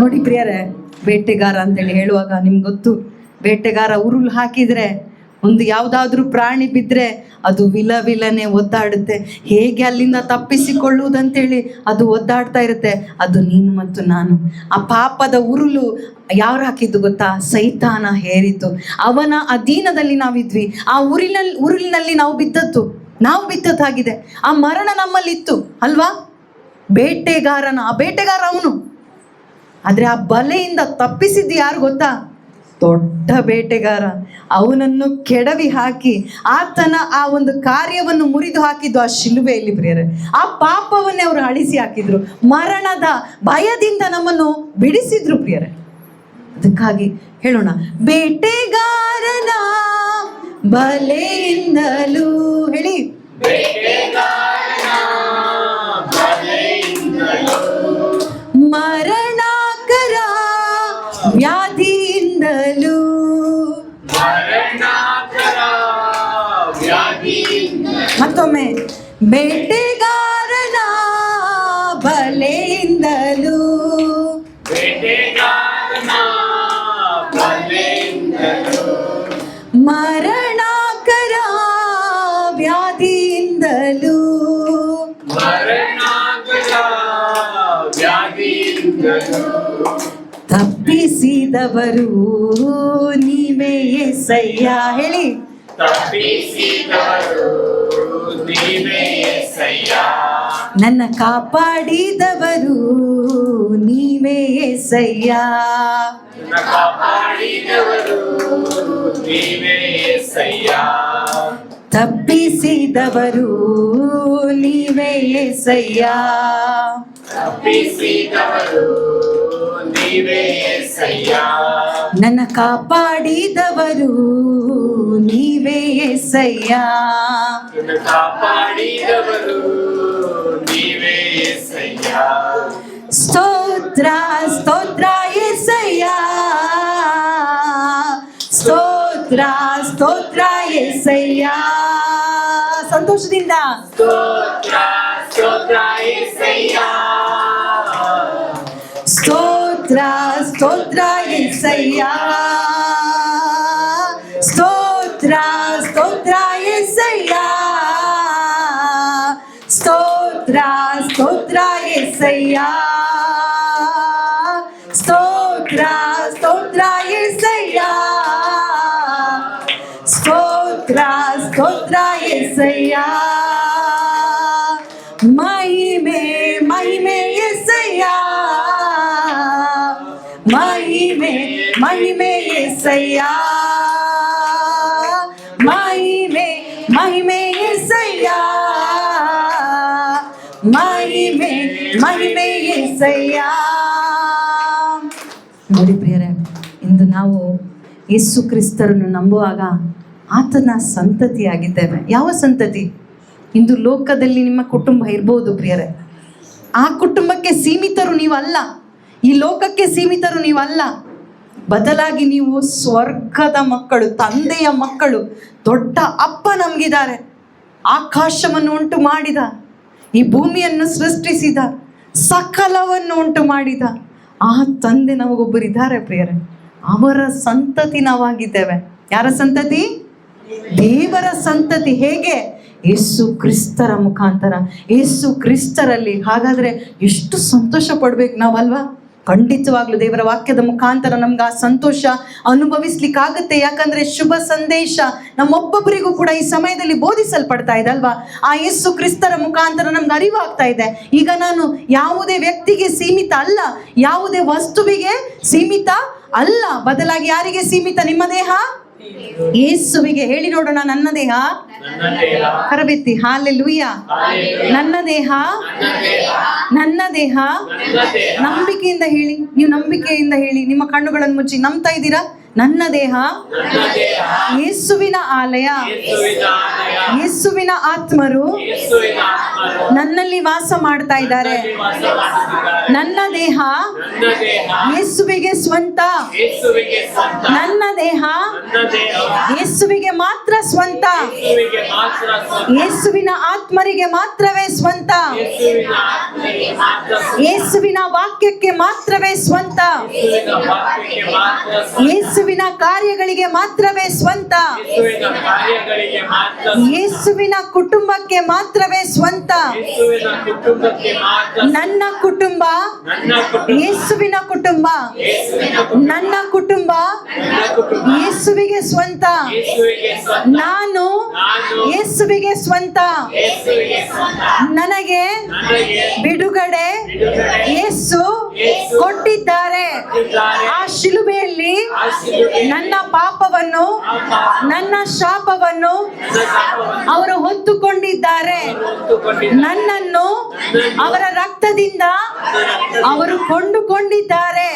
ನೋಡಿ ಪ್ರಿಯರೇ, ಬೇಟೆಗಾರ ಅಂತೇಳಿ ಹೇಳುವಾಗ ನಿಮ್ಗೆ ಗೊತ್ತು, ಬೇಟೆಗಾರ ಉರುಳು ಹಾಕಿದ್ರೆ ಒಂದು ಯಾವುದಾದ್ರೂ ಪ್ರಾಣಿ ಬಿದ್ದರೆ ಅದು ವಿಲನೆ ಒದ್ದಾಡುತ್ತೆ. ಹೇಗೆ ಅಲ್ಲಿಂದ ತಪ್ಪಿಸಿಕೊಳ್ಳುವುದಂತೇಳಿ ಅದು ಒದ್ದಾಡ್ತಾ ಇರುತ್ತೆ. ಅದು ನೀನು ಮತ್ತು ನಾನು. ಆ ಪಾಪದ ಉರುಳು ಯಾರು ಹಾಕಿದ್ದು ಗೊತ್ತಾ? ಸೈತಾನ ಹೇರಿತು. ಅವನ ಅಧೀನದಲ್ಲಿ ನಾವಿದ್ವಿ. ಆ ಉರುಳಿನಲ್ಲಿ ನಾವು ಬಿದ್ದದ್ದಾಗಿದೆ. ಆ ಮರಣ ನಮ್ಮಲ್ಲಿತ್ತು ಅಲ್ವಾ? ಆ ಬೇಟೆಗಾರ ಅವನು. ಆದರೆ ಆ ಬಲೆಯಿಂದ ತಪ್ಪಿಸಿದ್ದು ಯಾರು ಗೊತ್ತಾ? ದೊಡ್ಡ ಬೇಟೆಗಾರ. ಅವನನ್ನು ಕೆಡವಿ ಹಾಕಿ ಆತನ ಆ ಒಂದು ಕಾರ್ಯವನ್ನು ಮುರಿದು ಹಾಕಿದ್ದು ಆ ಶಿಲುಬೆಯಲ್ಲಿ ಪ್ರಿಯರೇ. ಆ ಪಾಪವನ್ನೇ ಅವರು ಅಳಿಸಿ ಹಾಕಿದ್ರು. ಮರಣದ ಭಯದಿಂದ ನಮ್ಮನ್ನು ಬಿಡಿಸಿದ್ರು ಪ್ರಿಯರೇ. ಅದಕ್ಕಾಗಿ ಹೇಳೋಣ, ಬೇಟೆಗಾರನ ಬಲೆಯಿಂದಲೂ, ಹೇಳಿ, ಮರಣಕರ ವ್ಯಾಧಿಯಿಂದಲೂ, ಮತ್ತೊಮ್ಮೆ ಬೇಟೆಗಾರನ ಬಲೆಯಿಂದಲೂ, ಮರಣಕರ ವ್ಯಾಧಿಯಿಂದಲೂ, ತಪ್ಪಿಸಿದವರು ನೀವೇ యేసయ్య, ಹೇಳಿ, ನನ್ನ ಕಾಪಾಡಿದವರು ನೀವೇ యేసయ్య, ತಪ್ಪಿಸಿದವರು ನೀವೇ యేసయ్య, ನನ್ನ ಕಾಪಾಡಿದವರು ನೀವೇ యేసయ్య, ಸ್ತೋತ್ರ ಸ್ತೋತ್ರ యేసయ్య, ಸ್ತೋತ್ರ ಸ್ತೋತ್ರ యేసయ్య. ಸಂತೋಷದಿಂದ ಸ್ತೋತ್ರ ಸ್ತೋತ್ರ యేసయ్య, ಸ್ತೋತ್ರ ಸ್ತೋತ್ರ యేసయ్య, ಸ್ತೋತ್ರ ಸ್ತೋತ್ರ యేసయ్య, ಸ್ತೋತ್ರ ಸ್ತೋತ್ರ యేసయ్య, ಸ್ತೋತ್ರ ಸ್ತೋತ್ರ యేసయ్య, ಸ್ತೋತ್ರ ಸ್ತೋತ್ರ యేసయ్య. ಮಹಿಮೆ ಮಹಿಮೆ యేసయ్య, ಮಹಿಮೆ ಮಹಿಮೆ యేసయ్య, ಮಹಿಮೆ ಮಹಿಮೆ యేసయ్య, ಮಹಿಮೆ ಮಹಿಮೆ యేసయ్ಯ. ನೋಡಿ ಪ್ರಿಯರೇ, ಇಂದು ನಾವು ಯೇಸು ಕ್ರಿಸ್ತರನ್ನು ನಂಬುವಾಗ ಆತನ ಸಂತತಿಯಾಗಿದ್ದೇವೆ. ಯಾವ ಸಂತತಿ? ಇಂದು ಲೋಕದಲ್ಲಿ ನಿಮ್ಮ ಕುಟುಂಬ ಇರ್ಬೋದು ಪ್ರಿಯರೇ, ಆ ಕುಟುಂಬಕ್ಕೆ ಸೀಮಿತರು ನೀವಲ್ಲ, ಈ ಲೋಕಕ್ಕೆ ಸೀಮಿತರು ನೀವಲ್ಲ. ಬದಲಾಗಿ ನೀವು ಸ್ವರ್ಗದ ಮಕ್ಕಳು, ತಂದೆಯ ಮಕ್ಕಳು. ದೊಡ್ಡ ಅಪ್ಪ ನಮಗಿದ್ದಾರೆ. ಆಕಾಶವನ್ನು ಉಂಟು ಮಾಡಿದ, ಈ ಭೂಮಿಯನ್ನು ಸೃಷ್ಟಿಸಿದ, ಸಕಲವನ್ನು ಉಂಟು ಮಾಡಿದ ಆ ತಂದೆ ನಮಗೊಬ್ಬರಿದ್ದಾರೆ ಪ್ರಿಯರೇ. ಅವರ ಸಂತತಿ ನಾವಾಗಿದ್ದೇವೆ. ಯಾರ ಸಂತತಿ? ದೇವರ ಸಂತತಿ. ಹೇಗೆ? ಯೇಸು ಕ್ರಿಸ್ತರ ಮುಖಾಂತರ, ಯೇಸು ಕ್ರಿಸ್ತರಲ್ಲಿ. ಹಾಗಾದ್ರೆ ಎಷ್ಟು ಸಂತೋಷ ಪಡ್ಬೇಕು ನಾವಲ್ವಾ? ಖಂಡಿತವಾಗ್ಲೂ ದೇವರ ವಾಕ್ಯದ ಮುಖಾಂತರ ನಮ್ಗೆ ಆ ಸಂತೋಷ ಅನುಭವಿಸ್ಲಿಕ್ಕಾಗತ್ತೆ. ಯಾಕಂದ್ರೆ ಶುಭ ಸಂದೇಶ ನಮ್ಮೊಬ್ಬೊಬ್ಬರಿಗೂ ಕೂಡ ಈ ಸಮಯದಲ್ಲಿ ಬೋಧಿಸಲ್ಪಡ್ತಾ ಇದೆ ಅಲ್ವಾ? ಆ ಯೇಸು ಕ್ರಿಸ್ತರ ಮುಖಾಂತರ ನಮ್ಗೆ ಅರಿವಾಗ್ತಾ ಇದೆ. ಈಗ ನಾನು ಯಾವುದೇ ವ್ಯಕ್ತಿಗೆ ಸೀಮಿತ ಅಲ್ಲ, ಯಾವುದೇ ವಸ್ತುವಿಗೆ ಸೀಮಿತ ಅಲ್ಲ, ಬದಲಾಗಿ ಯಾರಿಗೆ ಸೀಮಿತ? ನಿಮ್ಮ ದೇಹ ಯೇಸುವಿಗೆ. ಹೇಳಿ ನೋಡೋಣ, ನನ್ನ ದೇಹ. ಕರಬೆತ್ತಿ ಹಾಲೆಲೂಯ. ನನ್ನ ದೇಹ, ನನ್ನ ದೇಹ. ನಂಬಿಕೆಯಿಂದ ಹೇಳಿ, ನೀವು ನಂಬಿಕೆಯಿಂದ ಹೇಳಿ, ನಿಮ್ಮ ಕಣ್ಣುಗಳನ್ನು ಮುಚ್ಚಿ ನಂಬ್ತಾ ಇದ್ದೀರಾ? ನನ್ನ ದೇಹ ಯೇಸುವಿನ ಆಲಯ, ಯೇಸುವಿನ ಆತ್ಮರು ನನ್ನಲ್ಲಿ ವಾಸ ಮಾಡ್ತಾ ಇದ್ದಾರೆ. ನನ್ನ ದೇಹ ಯೇಸುವಿಗೆ ಸ್ವಂತ, ನನ್ನ ದೇಹ ಯೇಸುವಿಗೆ ಮಾತ್ರ ಸ್ವಂತ, ಯೇಸುವಿನ ಆತ್ಮರಿಗೆ ಮಾತ್ರವೇ ಸ್ವಂತ, ಯೇಸುವಿನ ವಾಕ್ಯಕ್ಕೆ ಮಾತ್ರವೇ ಸ್ವಂತ, ಯೇಸುವಿನ ಕಾರ್ಯಗಳಿಗೆ ಮಾತ್ರವೇ ಸ್ವಂತ, ಯೇಸುವಿನ ಕುಟುಂಬಕ್ಕೆ ಮಾತ್ರವೇ ಸ್ವಂತ. ನನ್ನ ಕುಟುಂಬ ಯೇಸುವಿನ ಕುಟುಂಬ, ನನ್ನ ಕುಟುಂಬ ಯೇಸುವಿಗೆ ಸ್ವಂತ, ನಾನು ಯೇಸುವಿಗೆ ಸ್ವಂತ. ನನಗೆ ಬಿಡುಗಡೆ ಯೇಸು ಕೊಟ್ಟಿದ್ದಾರೆ. ಆ ಶಿಲುಬೆಯಲ್ಲಿ ನನ್ನ ಪಾಪವನ್ನು, ನನ್ನ ಶಾಪವನ್ನು ಅವರು ಹೊತ್ತುಕೊಂಡಿದ್ದಾರೆ. ನನ್ನನ್ನು ಅವರ ರಕ್ತದಿಂದ ಅವರು ಕೊಂಡುಕೊಂಡಿದ್ದಾರೆ.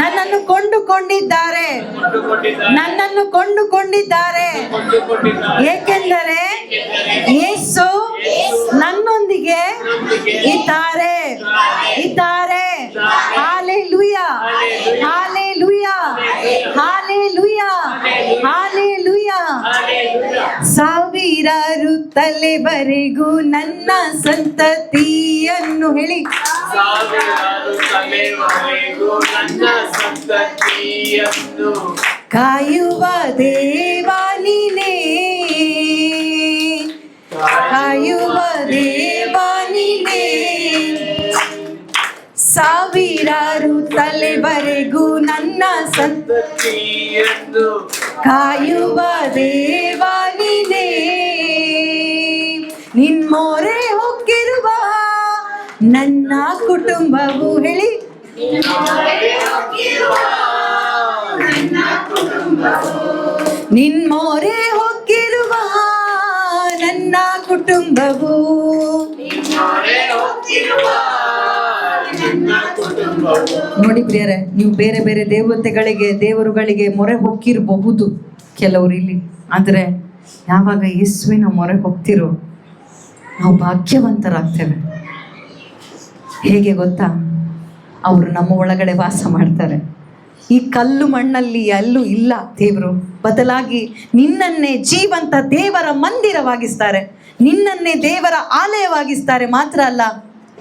ನನ್ನನ್ನು ಕೊಂಡುಕೊಂಡಿದ್ದಾರೆ, ನನ್ನನ್ನು ಕೊಂಡುಕೊಂಡಿದ್ದಾರೆ. ಏಕೆಂದರೆ ಯೇಸು ನನ್ನೊಂದಿಗೆ ಇದ್ದಾರೆ, ಇದ್ದಾರೆ. Hallelujah, hallelujah, hallelujah, hallelujah. ಸಾವಿರಾರು ತಲೆವರೆಗೂ ನನ್ನ ಸಂತತಿಯನ್ನು, ಹೇಳಿ, ಸಾವಿರಾರು ತಲೆವರೆಗೂ ನನ್ನ ಸಂತತಿಯನ್ನು ಕಾಯುವ ದೇವಾ ನೀನೇ, ಕಾಯುವ ದೇವಾ ನೀನೇ. ಸಾವಿರಾರು ತಲೆವರೆಗೂ ನನ್ನ ಸಂತತಿಯನ್ನು ಕಾಯುವ ದೇವಾ ನೀನೇ. ನಿನ್ಮೋರೆ ಹೊಕ್ಕಿರುವ ನನ್ನ ಕುಟುಂಬವು, ಹೇಳಿ, ನಿನ್ಮೋರೆ ಹೊಕ್ಕಿರುವ ನನ್ನ ಕುಟುಂಬವು. ನೋಡಿ ಪ್ರಿಯರೇ, ನೀವು ಬೇರೆ ಬೇರೆ ದೇವತೆಗಳಿಗೆ, ದೇವರುಗಳಿಗೆ ಮೊರೆ ಹೊಕ್ಕಿರಬಹುದು ಕೆಲವರು ಇಲ್ಲಿ. ಆದರೆ ಯಾವಾಗ ಯೇಸುವಿನ ಮೊರೆ ಹೋಗ್ತಿರೋ ನಾವು ಭಾಗ್ಯವಂತರಾಗ್ತೇವೆ. ಹೇಗೆ ಗೊತ್ತಾ? ಅವರು ನಮ್ಮ ಒಳಗಡೆ ವಾಸ ಮಾಡ್ತಾರೆ. ಈ ಕಲ್ಲು ಮಣ್ಣಲ್ಲಿ ಎಲ್ಲೂ ಇಲ್ಲ ದೇವರು, ಬದಲಾಗಿ ನಿನ್ನನ್ನೇ ಜೀವಂತ ದೇವರ ಮಂದಿರವಾಗಿಸ್ತಾರೆ, ನಿನ್ನನ್ನೇ ದೇವರ ಆಲಯವಾಗಿಸ್ತಾರೆ. ಮಾತ್ರ ಅಲ್ಲ,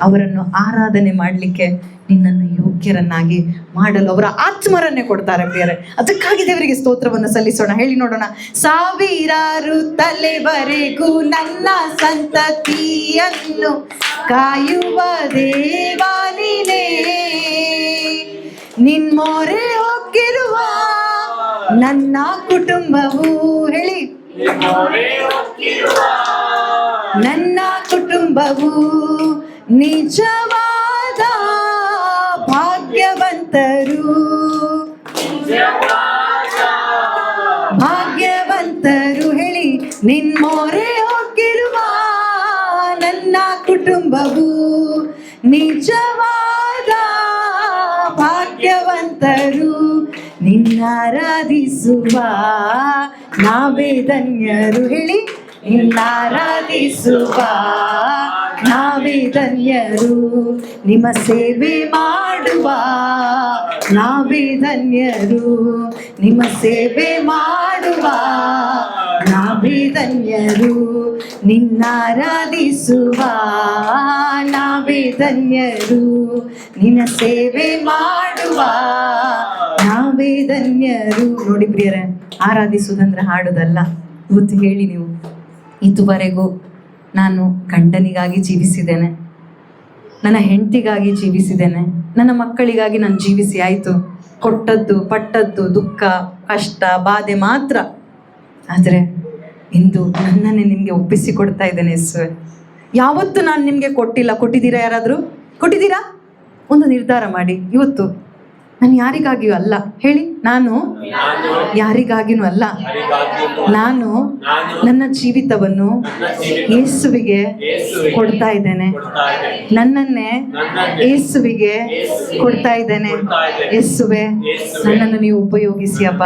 ಅವರನ್ನು ಆರಾಧನೆ ಮಾಡಲಿಕ್ಕೆ ನಿನ್ನನ್ನು ಯೋಗ್ಯರನ್ನಾಗಿ ಮಾಡಲು ಅವರ ಆತ್ಮರನ್ನೇ ಕೊಡ್ತಾರೆ ಪ್ರಿಯರೇ. ಅದಕ್ಕಾಗಿ ದೇವರಿಗೆ ಸ್ತೋತ್ರವನ್ನು ಸಲ್ಲಿಸೋಣ. ಹೇಳಿ ನೋಡೋಣ, ಸಾವಿರಾರು ತಲೆವರೆಗೂ ನನ್ನ ಸಂತತಿಯನ್ನು ಕಾಯುವ ದೇವಾ ನೀನೇ. ನಿನ್ಮೊರೆ ಹೊಕ್ಕಿರುವ ನನ್ನ ಕುಟುಂಬವು, ಹೇಳಿ, ನನ್ನ ಕುಟುಂಬವು ನಿಜವಾದ ಭಾಗ್ಯವಂತರು, ಭಾಗ್ಯವಂತರು. ಹೇಳಿ, ನಿನ್ಮೊರೆ ಹೊಕ್ಕಿರುವ ನನ್ನ ಕುಟುಂಬವು ನಿಜವಾದ ಭಾಗ್ಯವಂತರು. ನಿನ್ನಾರಾಧಿಸುವ ನಾವೇ ಧನ್ಯರು. ಹೇಳಿ, ನಿನ್ನಾರಾಧಿಸುವ ನಾವೇ ಧನ್ಯರು. ನಿಮ್ಮ ಸೇವೆ ಮಾಡುವ ನಾವೇ ಧನ್ಯರು. ನಿಮ್ಮ ಸೇವೆ ಮಾಡುವ ನಾವೇ ಧನ್ಯರು. ನಿನ್ನಾರಾಧಿಸುವ ನಾವೇ ಧನ್ಯರು. ನಿನ್ನ ಸೇವೆ ಮಾಡುವ ನಾವೇ ಧನ್ಯರು. ನೋಡಿ ಪ್ರಿಯರೇ, ಆರಾಧಿಸುವುದಂದ್ರೆ ಹಾಡುದಲ್ಲ. ಇವತ್ತು ಹೇಳಿ ನೀವು, ಇದುವರೆಗೂ ನಾನು ಗಂಡನಿಗಾಗಿ ಜೀವಿಸಿದ್ದೇನೆ, ನನ್ನ ಹೆಂಡತಿಗಾಗಿ ಜೀವಿಸಿದ್ದೇನೆ, ನನ್ನ ಮಕ್ಕಳಿಗಾಗಿ ನಾನು ಜೀವಿಸಿ ಆಯಿತು. ಕೊಟ್ಟದ್ದು ಪಟ್ಟದ್ದು ದುಃಖ ಕಷ್ಟ ಬಾಧೆ ಮಾತ್ರ. ಆದರೆ ಇಂದು ನನ್ನನ್ನೇ ನಿಮಗೆ ಒಪ್ಪಿಸಿಕೊಡ್ತಾ ಇದ್ದೇನೆ ಯೇಸುವೆ. ಯಾವತ್ತು ನಾನು ನಿಮಗೆ ಕೊಟ್ಟಿಲ್ಲ. ಕೊಟ್ಟಿದ್ದೀರಾ? ಯಾರಾದರೂ ಕೊಟ್ಟಿದ್ದೀರಾ? ಒಂದು ನಿರ್ಧಾರ ಮಾಡಿ ಇವತ್ತು, ನಾನು ಯಾರಿಗಾಗಿಯೂ ಅಲ್ಲ. ಹೇಳಿ, ನಾನು ಯಾರಿಗಾಗಿಯೂ ಅಲ್ಲ. ನಾನು ನನ್ನ ಜೀವಿತವನ್ನು ಯೇಸುವಿಗೆ ಕೊಡ್ತಾ ಇದ್ದೇನೆ. ನನ್ನನ್ನೇ ಯೇಸುವಿಗೆ ಕೊಡ್ತಾ ಇದ್ದೇನೆ. ಯೇಸುವೆ, ನನ್ನನ್ನು ನೀವು ಉಪಯೋಗಿಸಿ ಅಪ್ಪ.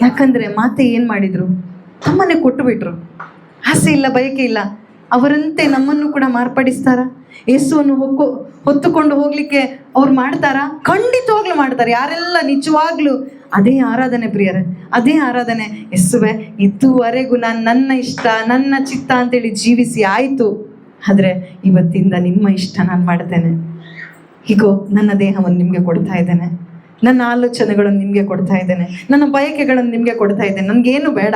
ಯಾಕಂದ್ರೆ ಮಾತೆ ಏನ್ ಮಾಡಿದ್ರು? ತಮ್ಮನ್ನೇ ಕೊಟ್ಟು ಬಿಟ್ರು. ಆಸೆ ಇಲ್ಲ, ಬಯಕೆ ಇಲ್ಲ. ಅವರಂತೆ ನಮ್ಮನ್ನು ಕೂಡ ಮಾರ್ಪಡಿಸ್ತಾರ? ಯೇಸುವನ್ನು ಹೊತ್ತುಕೊಂಡು ಹೋಗ್ಲಿಕ್ಕೆ ಅವ್ರು ಮಾಡ್ತಾರಾ? ಖಂಡಿತವಾಗ್ಲೂ ಮಾಡ್ತಾರೆ. ಯಾರೆಲ್ಲ ನಿಜವಾಗ್ಲೂ ಅದೇ ಆರಾಧನೆ ಪ್ರಿಯರೇ, ಅದೇ ಆರಾಧನೆ. ಯೇಸುವೆ, ಇದುವರೆಗೂ ನಾನು ನನ್ನ ಇಷ್ಟ ನನ್ನ ಚಿತ್ತ ಅಂತೇಳಿ ಜೀವಿಸಿ ಆಯಿತು. ಆದರೆ ಇವತ್ತಿಂದ ನಿಮ್ಮ ಇಷ್ಟ ನಾನು ಮಾಡ್ತೇನೆ. ಹೀಗೋ ನನ್ನ ದೇಹವನ್ನು ನಿಮಗೆ ಕೊಡ್ತಾ ಇದ್ದೇನೆ, ನನ್ನ ಆಲೋಚನೆಗಳನ್ನು ನಿಮಗೆ ಕೊಡ್ತಾ ಇದ್ದೇನೆ, ನನ್ನ ಬಯಕೆಗಳನ್ನು ನಿಮಗೆ ಕೊಡ್ತಾ ಇದ್ದೇನೆ. ನನಗೇನು ಬೇಡ,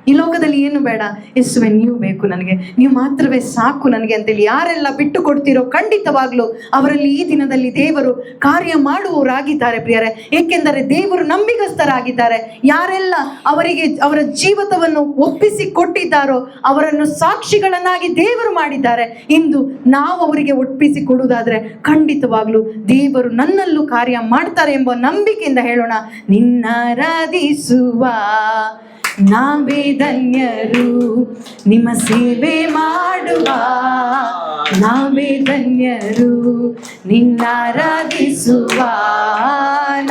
ಈ ಲೋಕದಲ್ಲಿ ಏನು ಬೇಡ. ಯೇಸುವೆ, ನೀವು ಬೇಕು ನನಗೆ, ನೀವು ಮಾತ್ರವೇ ಸಾಕು ನನಗೆ ಅಂತೇಳಿ ಯಾರೆಲ್ಲ ಬಿಟ್ಟು ಕೊಡ್ತೀರೋ ಖಂಡಿತವಾಗ್ಲೂ ಅವರಲ್ಲಿ ಈ ದಿನದಲ್ಲಿ ದೇವರು ಕಾರ್ಯ ಮಾಡುವವರಾಗಿದ್ದಾರೆ ಪ್ರಿಯರೇ. ಏಕೆಂದರೆ ದೇವರು ನಂಬಿಗಸ್ತರಾಗಿದ್ದಾರೆ. ಯಾರೆಲ್ಲ ಅವರಿಗೆ ಅವರ ಜೀವಿತವನ್ನು ಒಪ್ಪಿಸಿ ಕೊಟ್ಟಿದ್ದಾರೋ ಅವರನ್ನು ಸಾಕ್ಷಿಗಳನ್ನಾಗಿ ದೇವರು ಮಾಡಿದ್ದಾರೆ. ಇಂದು ನಾವು ಅವರಿಗೆ ಒಪ್ಪಿಸಿ ಕೊಡುವುದಾದ್ರೆ ಖಂಡಿತವಾಗ್ಲೂ ದೇವರು ನನ್ನಲ್ಲೂ ಕಾರ್ಯ ಮಾಡ್ತಾರೆ ಎಂಬ ನಂಬಿಕೆಯಿಂದ ಹೇಳೋಣ. ನಿನ್ನಾರಾಧಿಸುವ ನಾವೇ ಧನ್ಯರು, ನಿಮ್ಮ ಸೇವೆ ಮಾಡುವ ನಾವೇ ಧನ್ಯರು, ನಿನ್ನಾರಾಧಿಸುವ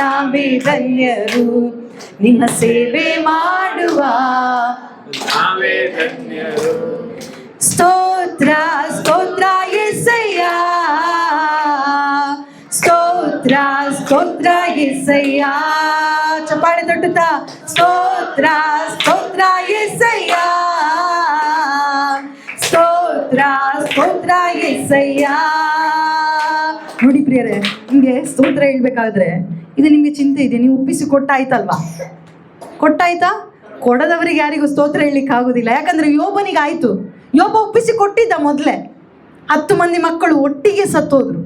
ನಾವೇ ಧನ್ಯರು, ನಿಮ್ಮ ಸೇವೆ ಮಾಡುವ ನಾವೇ ಧನ್ಯರು. ಸ್ತೋತ್ರ ಸ್ತೋತ್ರ యేసయ్య, ಸ್ತೋತ್ರ ಸ್ತೋತ್ರ యేసయ్య. ಚಪ್ಪಾಳೆ ತಟ್ಟುತ್ತಾ ಸ್ತೋತ್ರ ಸ್ತೋತ್ರ యేసయ్య, ಸ್ತೋತ್ರ ಸ್ತೋತ್ರ యేసయ్య. ನೋಡಿ ಪ್ರಿಯರೇ, ನಿಮಗೆ ಸ್ತೋತ್ರ ಹೇಳ್ಬೇಕಾದ್ರೆ ಇದು ನಿಮಗೆ ಚಿಂತೆ ಇದೆ. ನೀವು ಒಪ್ಪಿಸಿ ಕೊಟ್ಟಾಯ್ತಲ್ವಾ? ಕೊಟ್ಟಾಯ್ತಾ? ಕೊಡದವರಿಗೆ ಯಾರಿಗೂ ಸ್ತೋತ್ರ ಹೇಳಲಿಕ್ಕೆ ಆಗುದಿಲ್ಲ. ಯಾಕಂದ್ರೆ ಯೋಬನಿಗೆ ಆಯ್ತು. ಯೋಬ ಒಪ್ಪಿಸಿ ಕೊಟ್ಟಿದ್ದ ಮೊದಲೇ. 10 ಮಂದಿ ಮಕ್ಕಳು ಒಟ್ಟಿಗೆ ಸತ್ತೋದ್ರು,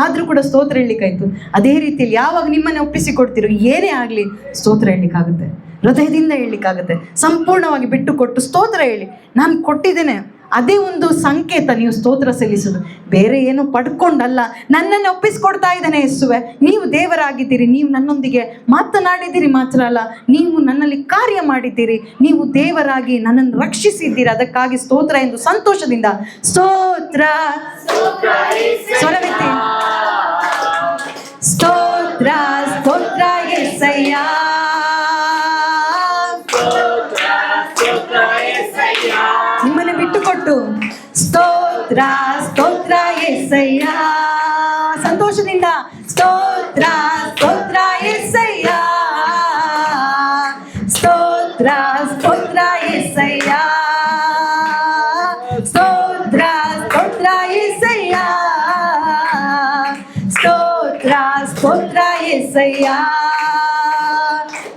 ಆದ್ರೂ ಕೂಡ ಸ್ತೋತ್ರ ಹೇಳಲಿಕ್ಕಾಯ್ತು. ಅದೇ ರೀತಿಯಲ್ಲಿ ಯಾವಾಗ ನಿಮ್ಮನ್ನೇ ಒಪ್ಪಿಸಿ ಕೊಡ್ತೀರೋ ಏನೇ ಆಗಲಿ ಸ್ತೋತ್ರ ಹೇಳಲಿಕ್ಕಾಗುತ್ತೆ, ಹೃದಯದಿಂದ ಹೇಳಲಿಕ್ಕಾಗುತ್ತೆ. ಸಂಪೂರ್ಣವಾಗಿ ಬಿಟ್ಟು ಕೊಟ್ಟು ಸ್ತೋತ್ರ ಹೇಳಿ. ನಾನು ಕೊಟ್ಟಿದ್ದೇನೆ, ಅದೇ ಒಂದು ಸಂಕೇತ ನೀವು ಸ್ತೋತ್ರ ಸಲ್ಲಿಸೋದು. ಬೇರೆ ಏನು ಪಡ್ಕೊಂಡಲ್ಲ, ನನ್ನನ್ನು ಒಪ್ಪಿಸಿಕೊಡ್ತಾ ಇದ್ದೇನೆ ಯೇಸುವೆ. ನೀವು ದೇವರಾಗಿದ್ದೀರಿ, ನೀವು ನನ್ನೊಂದಿಗೆ ಮಾತನಾಡಿದ್ದೀರಿ ಮಾತ್ರ ಅಲ್ಲ, ನೀವು ನನ್ನಲ್ಲಿ ಕಾರ್ಯ ಮಾಡಿದ್ದೀರಿ, ನೀವು ದೇವರಾಗಿ ನನ್ನನ್ನು ರಕ್ಷಿಸಿದ್ದೀರಿ. ಅದಕ್ಕಾಗಿ ಸ್ತೋತ್ರ ಎಂದು ಸಂತೋಷದಿಂದ ಸ್ತೋತ್ರ ಸ್ವರವೆತ್ತಿ ಸ್ತೋತ್ರ ಸ್ತೋತ್ರ యేసయ్య, ನಿಮ್ಮನ್ನು ಬಿಟ್ಟುಕೊಟ್ಟು ಸ್ತೋತ್ರ ಸ್ತೋತ್ರ యేసయ్య. ಸಂತೋಷದಿಂದ ಸ್ತೋತ್ರ ಸ್ತೋತ್ರ యేసయ్య, ಸ್ತೋತ್ರ ಸ್ತೋತ್ರ యేసయ్య, ಸ್ತೋತ್ರ ಸ್ತೋತ್ರ యేసయ్య, ಸ್ತೋತ್ರ ಸ್ತೋತ್ರ యేసయ్య.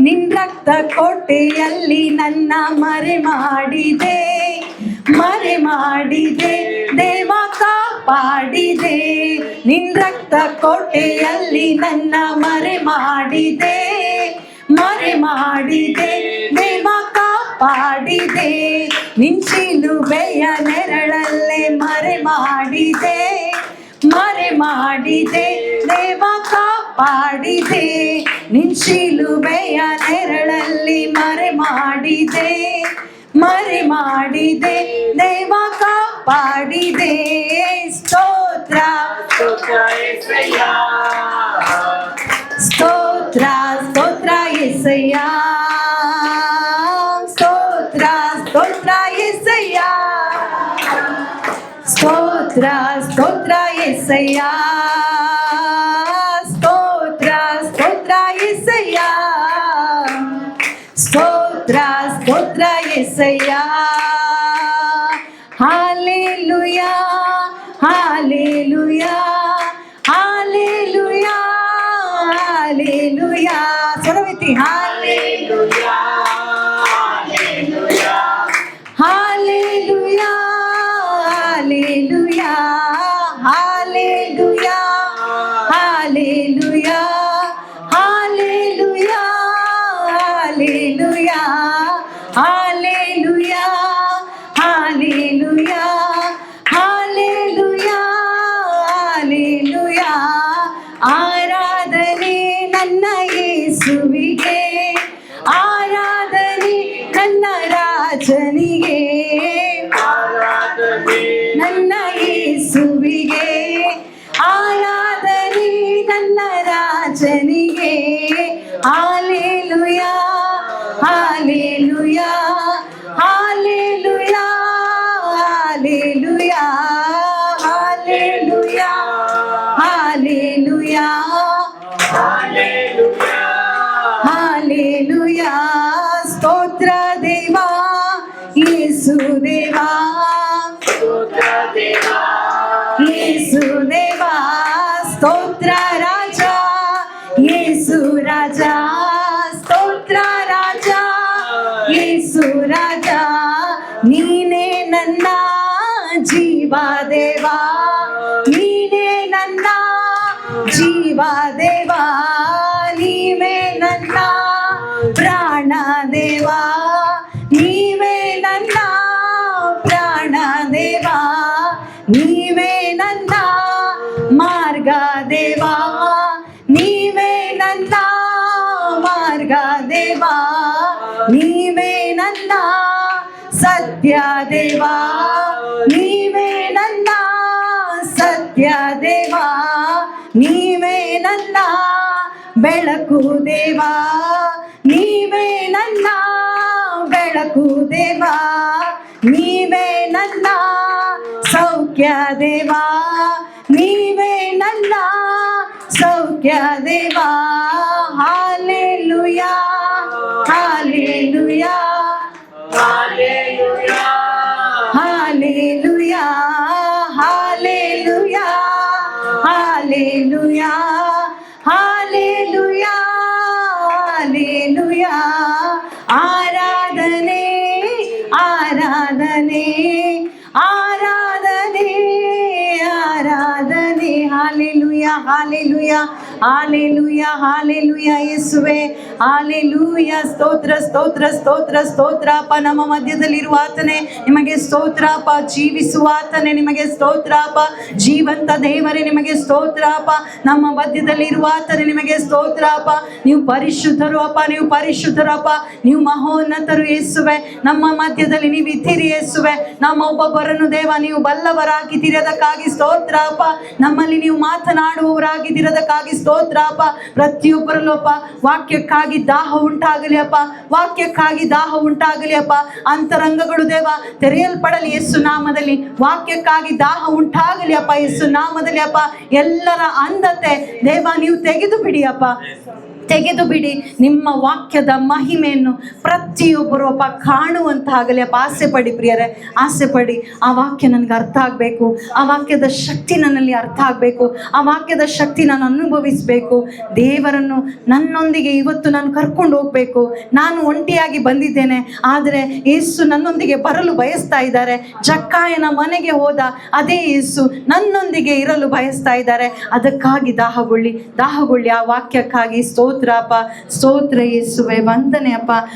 ನಿನ್ ರಕ್ತ ಕೋಟೆಯಲ್ಲಿ ನನ್ನ ಮರೆ ಮಾಡಿದೆ, ಮರೆ ಮಾಡಿದೆ ದೇವ ಕಾಪಾಡಿದೆ. ನಿನ್ ರಕ್ತ ಕೋಟೆಯಲ್ಲಿ ನನ್ನ ಮರೆ ಮಾಡಿದೆ, ಮರೆ ಮಾಡಿದೆ ದೇವ ಕಾಪಾಡಿದೆ. ನಿನ್ ಶಿಲುಬೆಯ ನೆರಳಲ್ಲೇ ಮರೆ ಮಾಡಿದೆ, ಮರೆ ಮಾಡಿದೆ ದೇವ ಕಾಪಾಡಿದೆ. ನಿನ್ ಶಿಲುಬೆಯ ನೆರಳಲ್ಲಿ ಮರೆ ಮಾಡಿದೆ, ಮರೆ ಮಾಡಿದೆ ದೇವ ಕಾಪಾಡಿದೆ. ಸ್ತೋತ್ರ ಸ್ತೋತ್ರ యేసయ్య, ಸ್ತೋತ್ರ ಸ್ತೋತ್ರ యేసయ్య, ಸ್ತೋತ್ರ ಸ್ತೋತ್ರ యేసయ్య, ಸ್ತೋತ್ರ ಸ್ತೋತ್ರ యేసయ్య, ಸ್ತೋತ್ರ ಸ್ತೋತ್ರ యేసయ్య, ಸ್ತೋತ್ರ ಸ್ತೋತ್ರ యేసయ్య. హల్లెలూయా హల్లెలూయా హల్లెలూయా హల్లెలూయా Hallelujah, Hallelujah, hallelujah, hallelujah, hallelujah, hallelujah, hallelujah, hallelujah, hallelujah, hallelujah, hallelujah. ಆರಾಧನೆ ನನ್ನ ಯೇಸುವಿಗೆ, ಆರಾಧನೆ ನನ್ನ ರಾಜನಿಗೆ, ಆರಾಧನೆ ನನ್ನ ಯೇಸುವಿಗೆ, ಆರಾಧನೆ ನನ್ನ ರಾಜನಿಗೆ. Hallelujah, hallelujah, hallelujah, hallelujah, hallelujah, hallelujah, Hallelujah, hallelujah. ಸ್ತೋತ್ರ ದೇವಾ, ಯೇಸು ದೇವಾ, ಸ್ತೋತ್ರ ದೇವಾ, ಯೇಸು ದೇವಾ. ಸ್ತೋತ್ರ ರಾಜ, ಯೇಸು ರಾಜ, ಸ್ತೋತ್ರ ರಾಜ, ಯೇಸು ರಾಜ. ನೀನೇ ನನ್ನ ಜೀವ ದೇವಾ, ನೀನೇ ನನ್ನ ಜೀವ ದೇವಾ, ನೀವೇ ನನ್ನ ಪ್ರಾಣ ದೇವಾ, ನೀವೇ ನನ್ನ ಪ್ರಾಣ ದೇವಾ, ನೀವೇ ನನ್ನ ಮಾರ್ಗ ದೇವಾ, ನೀವೇ ನನ್ನ ಮಾರ್ಗ ದೇವಾ, ನೀವೇ ನನ್ನ ಸತ್ಯ ದೇವಾ, ನೀವೇ ನನ್ನ ಸತ್ಯ ದೇವಾ, ನೀವೇ ನನ್ನ ಬೆಳಕು ದೇವಾ, ನೀವೇ ನನ್ನ ಬೆಳಕು ದೇವಾ, ನೀವೇ ನನ್ನ ಸೌಖ್ಯ ದೇವಾ, ನೀವೇ ನನ್ನ ಸೌಖ್ಯ ದೇವಾ. Hallelujah, hallelujah, Hallelujah, hallelujah, hallelujah, hallelujah, hallelujah, hallelujah. ಆರಾಧನೆ, ಆರಾಧನೆ, ಆರಾಧನೆ, ಆರಾಧನೆ. Hallelujah, hallelujah, hallelujah, hallelujah. ಯೇಸುವೆ, ಹಾಲೆಲೂಯಾ. ಸ್ತೋತ್ರ, ಸ್ತೋತ್ರ, ಸ್ತೋತ್ರ, ಸ್ತೋತ್ರ ಅಪ್ಪ. ನಮ್ಮ ಮಧ್ಯದಲ್ಲಿರುವ ಆತನೇ ನಿಮಗೆ ಸ್ತೋತ್ರ ಅಪ್ಪ. ಜೀವಿಸುವ ಆತನೇ ನಿಮಗೆ ಸ್ತೋತ್ರ ಅಪ್ಪ. ಜೀವಂತ ದೇವರೇ ನಿಮಗೆ ಸ್ತೋತ್ರ ಅಪ್ಪ. ನಮ್ಮ ಮಧ್ಯದಲ್ಲಿರುವ ಆತನೇ ನಿಮಗೆ ಸ್ತೋತ್ರ ಅಪ್ಪ. ನೀವು ಪರಿಶುದ್ಧರು ಅಪ್ಪ, ನೀವು ಪರಿಶುದ್ಧರು ಅಪ್ಪ, ನೀವು ಮಹೋನ್ನತರು ಯೇಸುವೆ. ನಮ್ಮ ಮಧ್ಯದಲ್ಲಿ ನೀವು ಇದ್ದೀರಿ ಯೇಸುವೆ. ನಮ್ಮ ಒಬ್ಬೊಬ್ಬರನ್ನು ದೇವ ನೀವು ಬಲ್ಲವರಾಗಿದ್ದೀರದಕ್ಕಾಗಿ ಸ್ತೋತ್ರ ಅಪ್ಪ. ನಮ್ಮಲ್ಲಿ ನೀವು ಮಾತನಾಡುವವರಾಗಿದ್ದೀರದಕ್ಕಾಗಿ ಸ್ತೋತ್ರ ಅಪ್ಪ. ಪ್ರತಿಯೊಬ್ಬರಲ್ಲೂ ಅಪ್ಪ ವಾಕ್ಯಕ್ಕಾಗಿ ದಾಹ ಉಂಟಾಗಲಿ ಅಪ್ಪ, ವಾಕ್ಯಕ್ಕಾಗಿ ದಾಹ ಉಂಟಾಗಲಿ ಅಪ್ಪ. ಅಂತರಂಗಗಳು ದೇವ ತೆರೆಯಲ್ಪಡಲಿ ಯೇಸು ನಾಮದಲ್ಲಿ. ವಾಕ್ಯಕ್ಕಾಗಿ ದಾಹ ಉಂಟಾಗಲಿ ಅಪ್ಪ ಯೇಸು ನಾಮದಲ್ಲಿ ಅಪ್ಪ. ಎಲ್ಲರ ಅಂಧತೆ ದೇವ ನೀವು ತೆಗೆದು ಬಿಡಿ ಅಪ್ಪ, ತೆಗೆದು ಬಿಡಿ. ನಿಮ್ಮ ವಾಕ್ಯದ ಮಹಿಮೆಯನ್ನು ಪ್ರತಿಯೊಬ್ಬರು ಅಪ್ಪ ಕಾಣುವಂತಾಗಲಿ ಅಪ್ಪ. ಆಸೆ ಪಡಿ ಪ್ರಿಯರೇ, ಆಸೆ ಪಡಿ. ಆ ವಾಕ್ಯ ನನಗೆ ಅರ್ಥ ಆಗಬೇಕು, ಆ ವಾಕ್ಯದ ಶಕ್ತಿ ನನ್ನಲ್ಲಿ ಅರ್ಥ ಆಗಬೇಕು, ಆ ವಾಕ್ಯದ ಶಕ್ತಿ ನಾನು ಅನುಭವಿಸಬೇಕು. ದೇವರನ್ನು ನನ್ನೊಂದಿಗೆ ಇವತ್ತು ನಾನು ಕರ್ಕೊಂಡು ಹೋಗಬೇಕು. ನಾನು ಒಂಟಿಯಾಗಿ ಬಂದಿದ್ದೇನೆ, ಆದರೆ ಯೇಸು ನನ್ನೊಂದಿಗೆ ಬರಲು ಬಯಸ್ತಾ ಇದ್ದಾರೆ. ಜಕ್ಕಾಯನ ಮನೆಗೆ ಹೋದ ಅದೇ ಯೇಸು ನನ್ನೊಂದಿಗೆ ಇರಲು ಬಯಸ್ತಾ ಇದ್ದಾರೆ. ಅದಕ್ಕಾಗಿ ದಾಹಗೊಳ್ಳಿ, ದಾಹಗೊಳ್ಳಿ. ಆ ವಾಕ್ಯಕ್ಕಾಗಿ ಸ್ತೋತ್ರ ಅಪ್ಪ, ಸ್ತೋತ್ರ ಯೇಸುವೆ. ವಂದನೆ ಅಪ್ಪ.